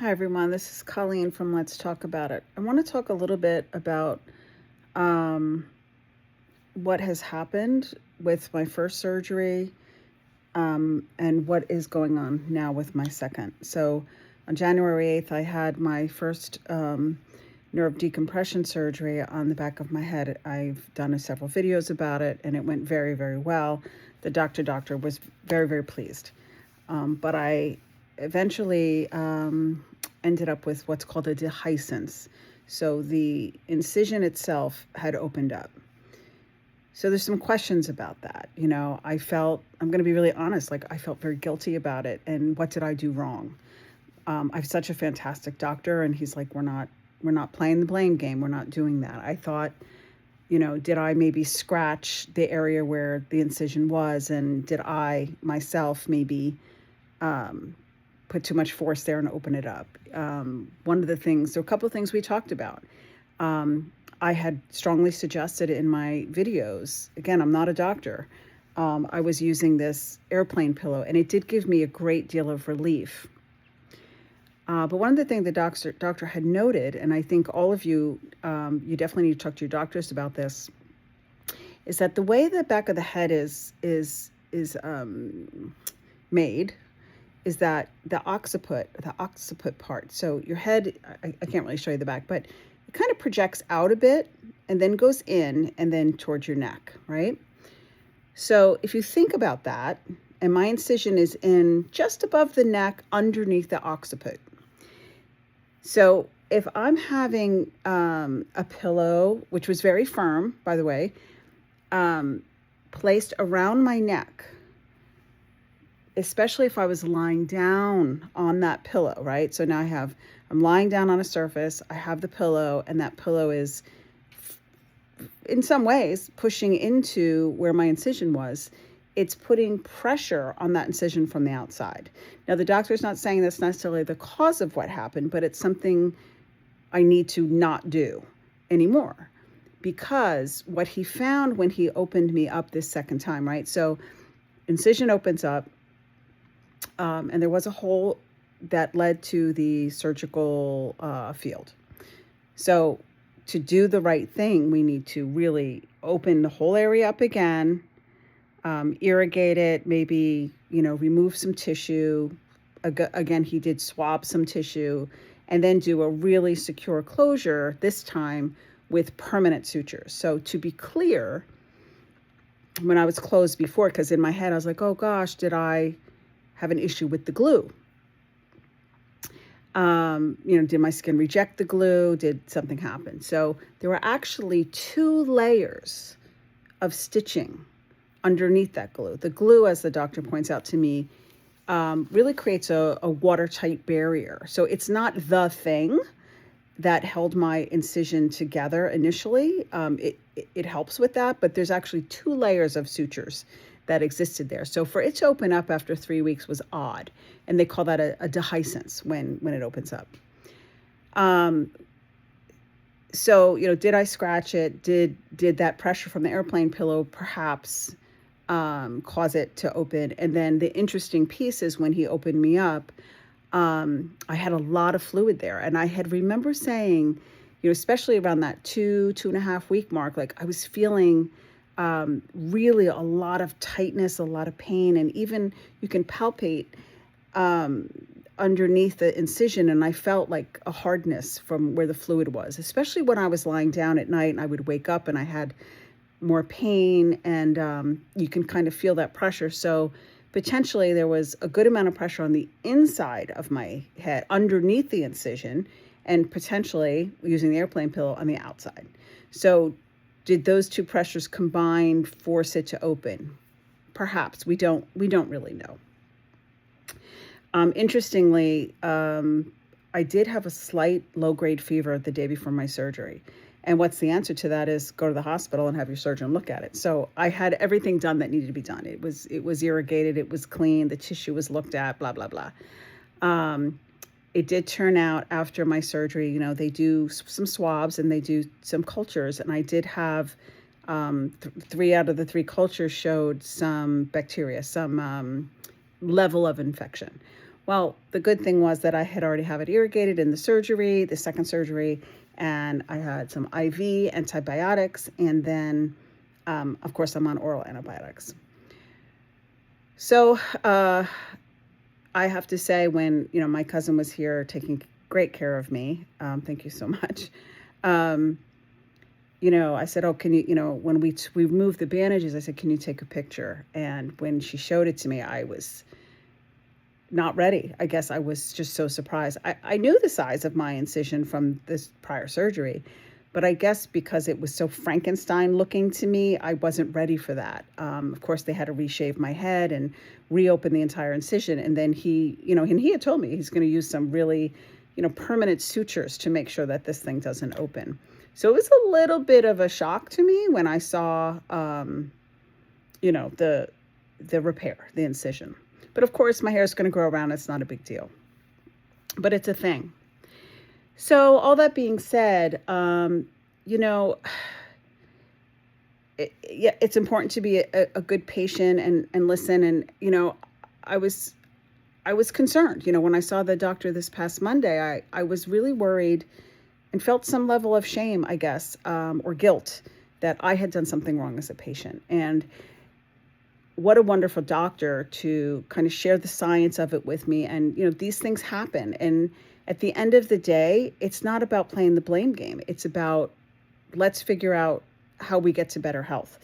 Hi, everyone. This is Colleen from Let's Talk About It. I want to talk a little bit about um, what has happened with my first surgery and what is going on now with my second. So, on January 8th, I had my first nerve decompression surgery on the back of my head. I've done several videos about it, and it went very, very well. The doctor was very, very pleased. But I eventually ended up with what's called a dehiscence. So the incision itself had opened up. So there's some questions about that. I'm going to be really honest, like I felt very guilty about it. And what did I do wrong? I have such a fantastic doctor, and he's like, we're not playing the blame game. We're not doing that. I thought, did I maybe scratch the area where the incision was? And did I myself maybe put too much force there and open it up? One of the things, there were a couple of things we talked about. I had strongly suggested in my videos, again, I'm not a doctor. I was using this airplane pillow, and it did give me a great deal of relief. But one of the things the doctor had noted, and I think all of you, you definitely need to talk to your doctors about this, is that the way the back of the head is made is that the occiput part. So your head, I can't really show you the back, but it kind of projects out a bit and then goes in and then towards your neck, right? So if you think about that, and my incision is in just above the neck underneath the occiput. So if I'm having a pillow, which was very firm, by the way, placed around my neck, especially if I was lying down on that pillow, right? So now I'm lying down on a surface, I have the pillow, and that pillow is, in some ways, pushing into where my incision was. It's putting pressure on that incision from the outside. Now, the doctor's not saying that's necessarily the cause of what happened, but it's something I need to not do anymore. Because what he found when he opened me up this second time, right? So incision opens up, and there was a hole that led to the surgical field. So to do the right thing, we need to really open the whole area up again, irrigate it, maybe, remove some tissue. Again, he did swab some tissue, and then do a really secure closure, this time with permanent sutures. So to be clear, when I was closed before, because in my head I was like, oh gosh, did I have an issue with the glue? Did my skin reject the glue? Did something happen? So there were actually 2 layers of stitching underneath that glue. The glue, as the doctor points out to me, really creates a watertight barrier. So it's not the thing that held my incision together initially. It helps with that, but there's actually 2 layers of sutures that existed there. So for it to open up after 3 weeks was odd, and they call that a dehiscence when it opens up. So did I scratch it? Did that pressure from the airplane pillow perhaps cause it to open? And then the interesting piece is when he opened me up, I had a lot of fluid there, and I had remember saying, especially around that 2.5 week mark, like I was feeling really a lot of tightness, a lot of pain, and even you can palpate underneath the incision, and I felt like a hardness from where the fluid was, especially when I was lying down at night and I would wake up and I had more pain, and you can kind of feel that pressure. So potentially there was a good amount of pressure on the inside of my head underneath the incision, and potentially, using the airplane pillow, on the outside. So did those 2 pressures combined force it to open? Perhaps. We don't really know. Interestingly, I did have a slight low-grade fever the day before my surgery. And what's the answer to that is go to the hospital and have your surgeon look at it. So I had everything done that needed to be done. It was irrigated, it was clean, the tissue was looked at, blah, blah, blah. It did turn out after my surgery, they do some swabs and they do some cultures. And I did have 3 out of the 3 cultures showed some bacteria, some level of infection. Well, the good thing was that I had already have it irrigated in the surgery, the second surgery, and I had some IV antibiotics, and then, of course, I'm on oral antibiotics. So I have to say, when my cousin was here taking great care of me, thank you so much. Um, I said, "Oh, can you?" When we moved the bandages, I said, "Can you take a picture?" And when she showed it to me, I was not ready. I guess I was just so surprised. I knew the size of my incision from this prior surgery, but I guess because it was so Frankenstein looking to me, I wasn't ready for that. Of course, they had to reshave my head and reopen the entire incision. And then and he had told me he's going to use some really, permanent sutures to make sure that this thing doesn't open. So it was a little bit of a shock to me when I saw, the repair, the incision. But of course, my hair is going to grow around. It's not a big deal, but it's a thing. So all that being said, it's important to be a good patient and listen. And I was I was concerned. When I saw the doctor this past Monday, I was really worried and felt some level of shame, I guess, or guilt that I had done something wrong as a patient. And what a wonderful doctor to kind of share the science of it with me. And, these things happen. And at the end of the day, it's not about playing the blame game. It's about, let's figure out how we get to better health.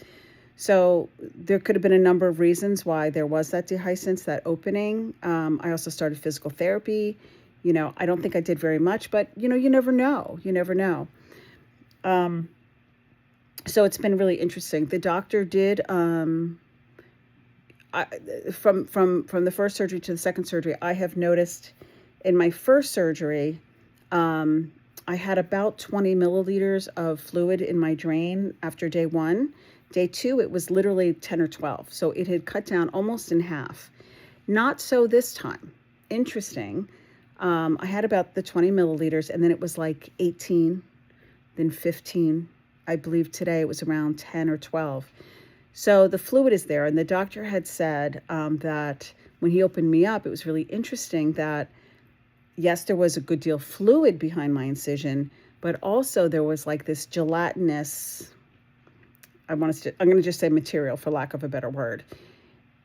So there could have been a number of reasons why there was that dehiscence, that opening. I also started physical therapy. I don't think I did very much, but, you never know. You never know. So it's been really interesting. The doctor did, from the first surgery to the second surgery, I have noticed in my first surgery, I had about 20 milliliters of fluid in my drain after day 1. Day 2, it was literally 10 or 12. So it had cut down almost in half. Not so this time. Interesting. I had about the 20 milliliters, and then it was like 18, then 15. I believe today it was around 10 or 12. So the fluid is there, and the doctor had said that when he opened me up, it was really interesting that, yes, there was a good deal of fluid behind my incision, but also there was like this gelatinous, I'm going to just say material for lack of a better word.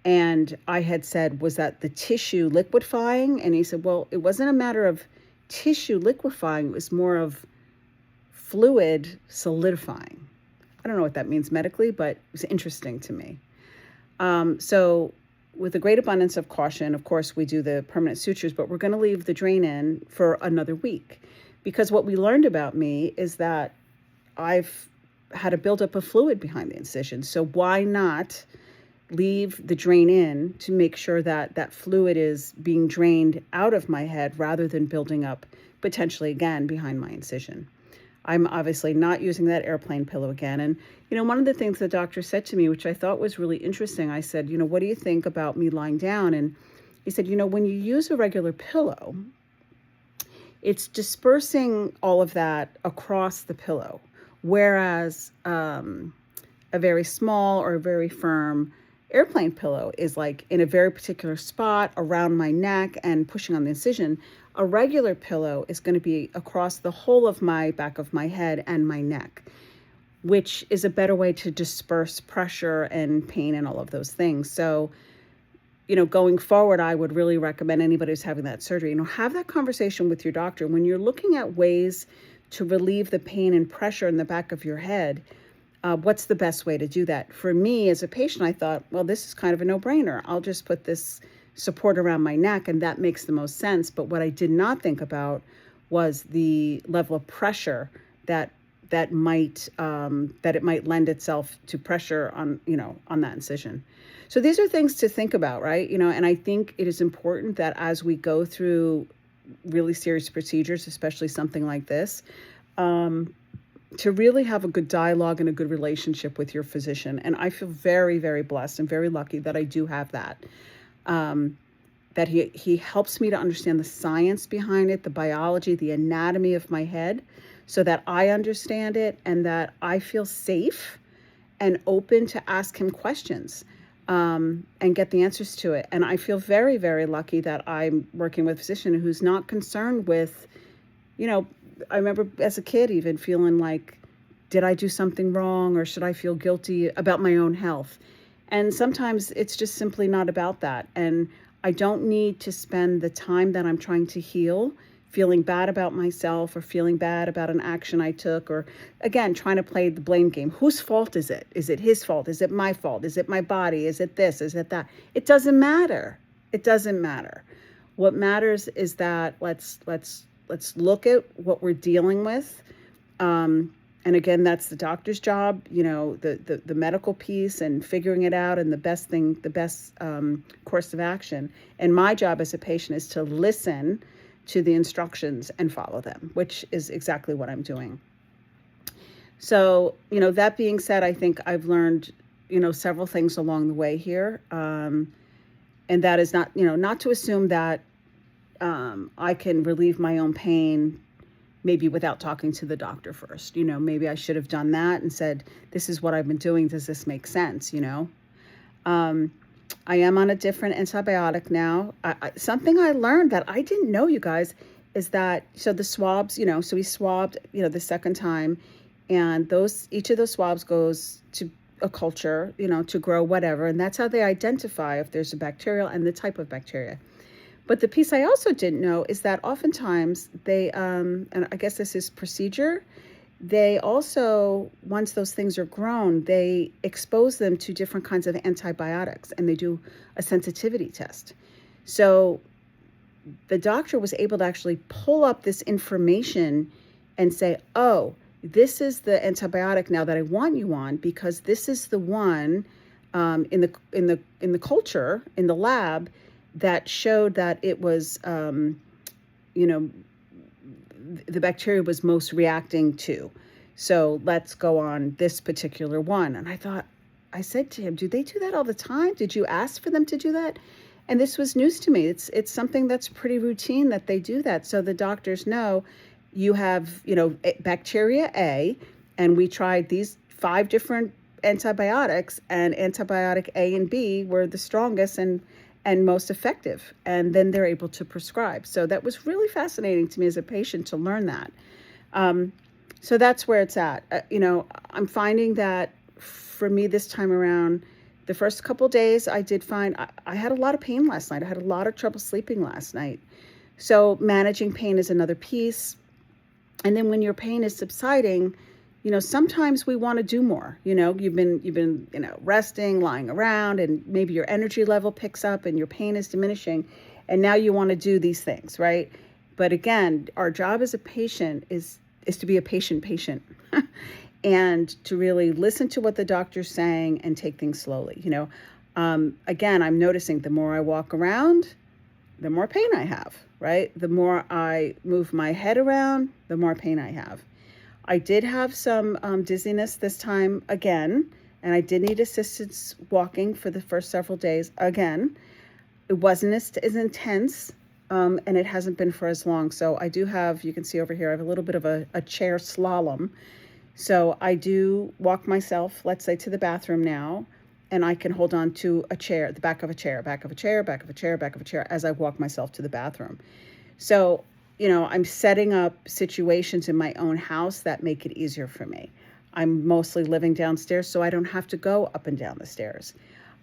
And I had said, was that the tissue liquefying? And he said, well, it wasn't a matter of tissue liquefying. It was more of fluid solidifying. I don't know what that means medically, but it was interesting to me. So with a great abundance of caution, of course, we do the permanent sutures, but we're going to leave the drain in for another week. Because what we learned about me is that I've had a buildup of fluid behind the incision. So why not leave the drain in to make sure that that fluid is being drained out of my head rather than building up potentially again behind my incision. I'm obviously not using that airplane pillow again. And, one of the things the doctor said to me, which I thought was really interesting, I said, what do you think about me lying down? And he said, when you use a regular pillow, it's dispersing all of that across the pillow. Whereas a very small or very firm airplane pillow is like in a very particular spot around my neck and pushing on the incision. A regular pillow is going to be across the whole of my back of my head and my neck, which is a better way to disperse pressure and pain and all of those things. So, going forward, I would really recommend anybody who's having that surgery, have that conversation with your doctor. When you're looking at ways to relieve the pain and pressure in the back of your head, what's the best way to do that? For me as a patient, I thought, well, this is kind of a no-brainer. I'll just put this support around my neck, and that makes the most sense. But what I did not think about was the level of pressure that it might lend itself to pressure on that incision. So these are things to think about, right? And I think it is important that as we go through really serious procedures, especially something like this, to really have a good dialogue and a good relationship with your physician. And I feel very, very blessed and very lucky that I do have that. That he helps me to understand the science behind it, the biology, the anatomy of my head, so that I understand it and that I feel safe and open to ask him questions. and get the answers to it. And I feel very, very lucky that I'm working with a physician who's not concerned with, you know, I remember as a kid even feeling like, did I do something wrong, or should I feel guilty about my own health? And sometimes it's just simply not about that. And I don't need to spend the time that I'm trying to heal feeling bad about myself or feeling bad about an action I took, or again, trying to play the blame game. Whose fault is it? Is it his fault? Is it my fault? Is it my body? Is it this? Is it that? It doesn't matter. It doesn't matter. What matters is that let's look at what we're dealing with. And again, that's the doctor's job, the medical piece and figuring it out, and the best course of action. And my job as a patient is to listen to the instructions and follow them, which is exactly what I'm doing. So, that being said, I think I've learned, several things along the way here. And that is not to assume that I can relieve my own pain maybe without talking to the doctor first. Maybe I should have done that and said, this is what I've been doing. Does this make sense? I am on a different antibiotic now. Something I learned that I didn't know, you guys, is that, so the swabs, so we swabbed, the second time, and each of those swabs goes to a culture, to grow whatever. And that's how they identify if there's a bacterial and the type of bacteria. But the piece I also didn't know is that oftentimes they, and I guess this is procedure, they also, once those things are grown, they expose them to different kinds of antibiotics, and they do a sensitivity test. So the doctor was able to actually pull up this information and say, oh, this is the antibiotic now that I want you on, because this is the one in the culture, in the lab, that showed that it was, the bacteria was most reacting to. So let's go on this particular one. And I said to him, do they do that all the time? Did you ask for them to do that? And this was news to me. It's something that's pretty routine that they do that. So the doctors know you have, bacteria A, and we tried these 5 different antibiotics, and antibiotic A and B were the strongest and most effective, and then they're able to prescribe. So that was really fascinating to me as a patient to learn that. So that's where it's at. I'm finding that for me this time around, the first couple days I did find I had a lot of pain last night. I had a lot of trouble sleeping last night. So managing pain is another piece. And then when your pain is subsiding, sometimes we want to do more. You've been resting, lying around, and maybe your energy level picks up and your pain is diminishing, and now you want to do these things, right? But again, our job as a patient is to be a patient and to really listen to what the doctor's saying and take things slowly. Again, I'm noticing the more I walk around, the more pain I have, right? The more I move my head around, the more pain I have. I did have some dizziness this time again, and I did need assistance walking for the first several days again. It wasn't as intense, and it hasn't been for as long. So I do have, you can see over here, I have a little bit of a chair slalom. So I do walk myself, let's say, to the bathroom now, and I can hold on to a chair, the back of a chair, back of a chair, back of a chair, back of a chair, as I walk myself to the bathroom. So I'm setting up situations in my own house that make it easier for me. I'm mostly living downstairs, so I don't have to go up and down the stairs.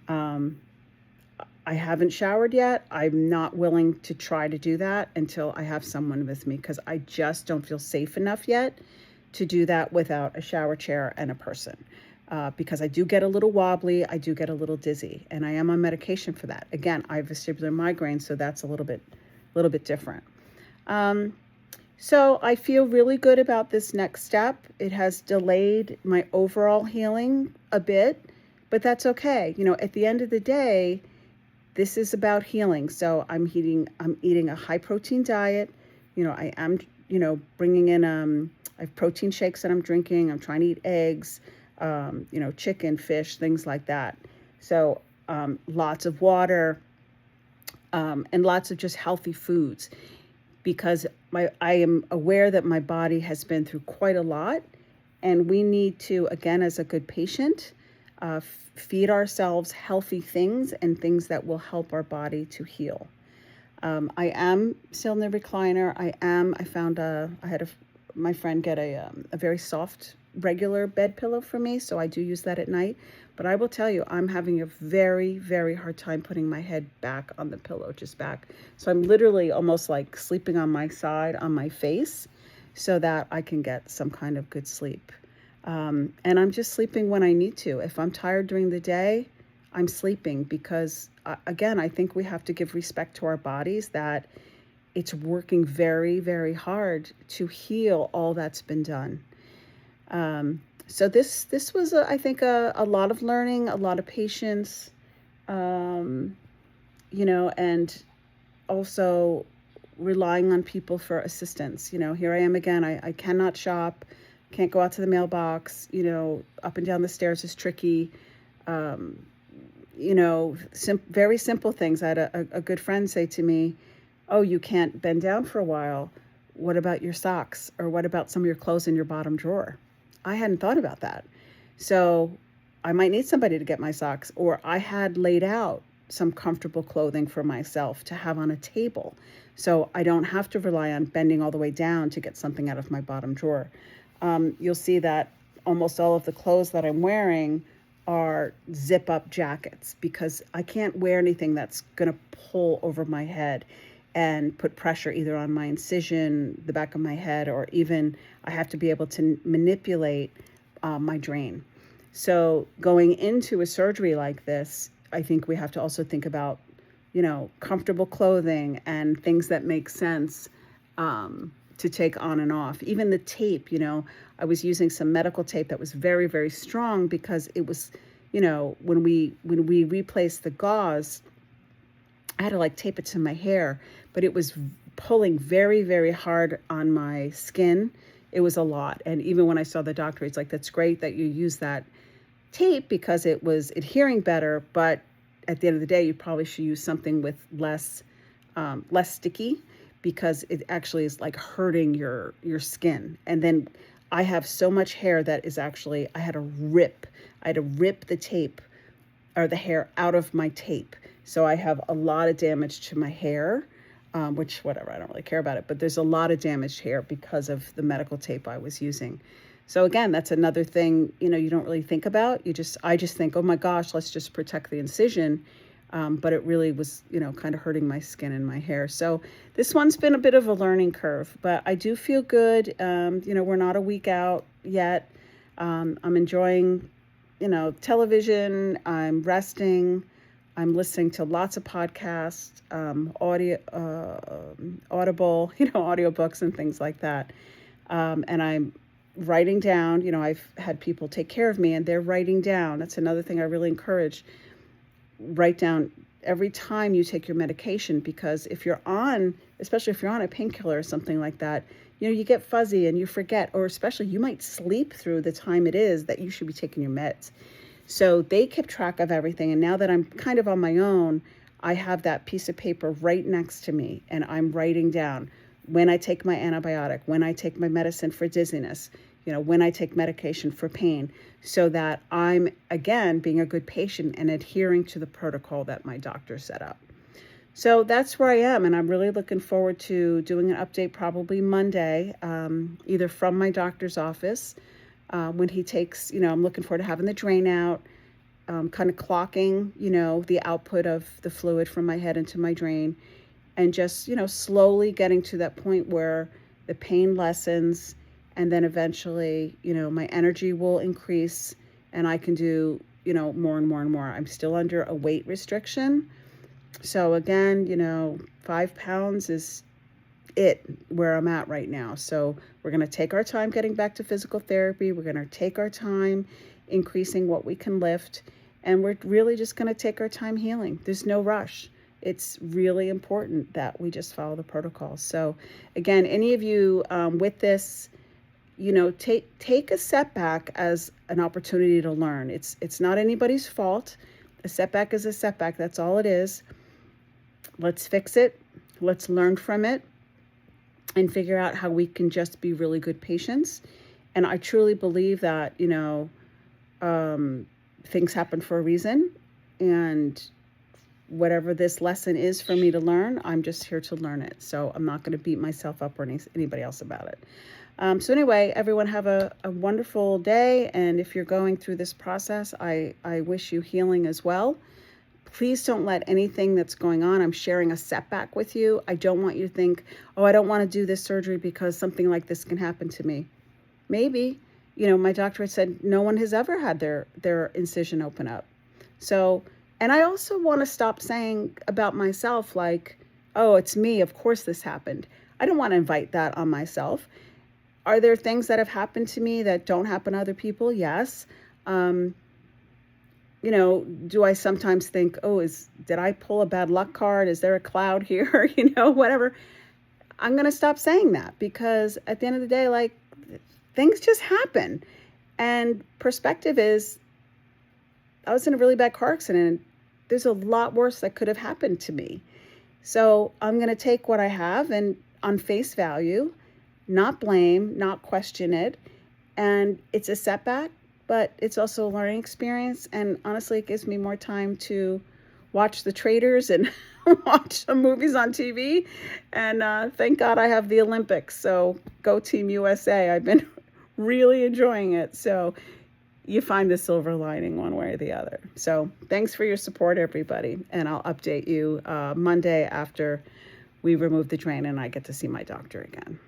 I haven't showered yet. I'm not willing to try to do that until I have someone with me, because I just don't feel safe enough yet to do that without a shower chair and a person. Because I do get a little wobbly, I do get a little dizzy, and I am on medication for that. Again, I have vestibular migraine, so that's a little bit different. So I feel really good about this next step. It has delayed my overall healing a bit, but that's okay. At the end of the day, this is about healing. So I'm eating a high protein diet. I am, bringing in, I have protein shakes that I'm drinking. I'm trying to eat eggs, chicken, fish, things like that. So, lots of water, and lots of just healthy foods. Because I am aware that my body has been through quite a lot, and we need to, again, as a good patient, feed ourselves healthy things and things that will help our body to heal. I am still in the recliner. I had my friend get a very soft, regular bed pillow for me, so I do use that at night. But I will tell you, I'm having a very, very hard time putting my head back on the pillow, just back. So I'm literally almost like sleeping on my side, on my face, so that I can get some kind of good sleep. And I'm just sleeping when I need to. If I'm tired during the day, I'm sleeping because, again, I think we have to give respect to our bodies that it's working very, very hard to heal all that's been done. So this was, I think, a lot of learning, a lot of patience, and also relying on people for assistance. Here I am again. I cannot shop, can't go out to the mailbox. Up and down the stairs is tricky. Very simple things. I had a good friend say to me, "Oh, you can't bend down for a while. What about your socks? Or what about some of your clothes in your bottom drawer?" I hadn't thought about that. So I might need somebody to get my socks, or I had laid out some comfortable clothing for myself to have on a table. So I don't have to rely on bending all the way down to get something out of my bottom drawer. You'll see that almost all of the clothes that I'm wearing are zip up jackets because I can't wear anything that's going to pull over my head and put pressure either on my incision, the back of my head, or even I have to be able to manipulate my drain. So going into a surgery like this, I think we have to also think about, comfortable clothing and things that make sense to take on and off. Even the tape, I was using some medical tape that was very, very strong because it was, when we replaced the gauze, I had to tape it to my hair, but it was pulling very, very hard on my skin. It was a lot. And even when I saw the doctor, it's like, that's great that you use that tape because it was adhering better. But at the end of the day, you probably should use something with less sticky because it actually is hurting your skin. And then I have so much hair that is actually, I had to rip the tape or the hair out of my tape. So I have a lot of damage to my hair, which whatever, I don't really care about it, but there's a lot of damaged hair because of the medical tape I was using. So again, that's another thing, you don't really think about. I just think, oh my gosh, let's just protect the incision. But it really was, kind of hurting my skin and my hair. So this one's been a bit of a learning curve, but I do feel good. We're not a week out yet. I'm enjoying, television. I'm resting. I'm listening to lots of podcasts, Audible, audiobooks and things like that. And I'm writing down, I've had people take care of me and they're writing down. That's another thing I really encourage. Write down every time you take your medication, because especially if you're on a painkiller or something like that, you get fuzzy and you forget, or especially you might sleep through the time it is that you should be taking your meds. So they keep track of everything. And now that I'm kind of on my own, I have that piece of paper right next to me and I'm writing down when I take my antibiotic, when I take my medicine for dizziness, when I take medication for pain, so that I'm, again, being a good patient and adhering to the protocol that my doctor set up. So that's where I am, and I'm really looking forward to doing an update probably Monday, either from my doctor's office, when he takes, I'm looking forward to having the drain out, kind of clocking, the output of the fluid from my head into my drain, and just, slowly getting to that point where the pain lessens. And then eventually, my energy will increase and I can do, more and more and more. I'm still under a weight restriction. So again, 5 pounds is it where I'm at right now. So we're going to take our time getting back to physical therapy. We're going to take our time increasing what we can lift. And we're really just going to take our time healing. There's no rush. It's really important that we just follow the protocol. So again, any of you with this, take a setback as an opportunity to learn. It's not anybody's fault. A setback is a setback. That's all it is. Let's fix it. Let's learn from it and figure out how we can just be really good patients. And I truly believe that, things happen for a reason, and whatever this lesson is for me to learn, I'm just here to learn it. So I'm not going to beat myself up or anybody else about it. So anyway, everyone have a wonderful day. And if you're going through this process, I wish you healing as well. Please don't let anything that's going on, I'm sharing a setback with you. I don't want you to think, oh, I don't want to do this surgery because something like this can happen to me. Maybe, my doctor said no one has ever had their incision open up. So, and I also want to stop saying about myself, like, oh, it's me, of course this happened. I don't want to invite that on myself. Are there things that have happened to me that don't happen to other people? Yes. Do I sometimes think, oh, did I pull a bad luck card? Is there a cloud here? Whatever. I'm going to stop saying that, because at the end of the day, like, things just happen. And perspective is, I was in a really bad car accident. There's a lot worse that could have happened to me. So I'm going to take what I have and on face value, not blame, not question it. And it's a setback, but it's also a learning experience. And honestly, it gives me more time to watch the traders and watch some movies on TV. And thank God I have the Olympics. So go Team USA. I've been really enjoying it. So you find the silver lining one way or the other. So thanks for your support, everybody. And I'll update you Monday after we remove the drain and I get to see my doctor again.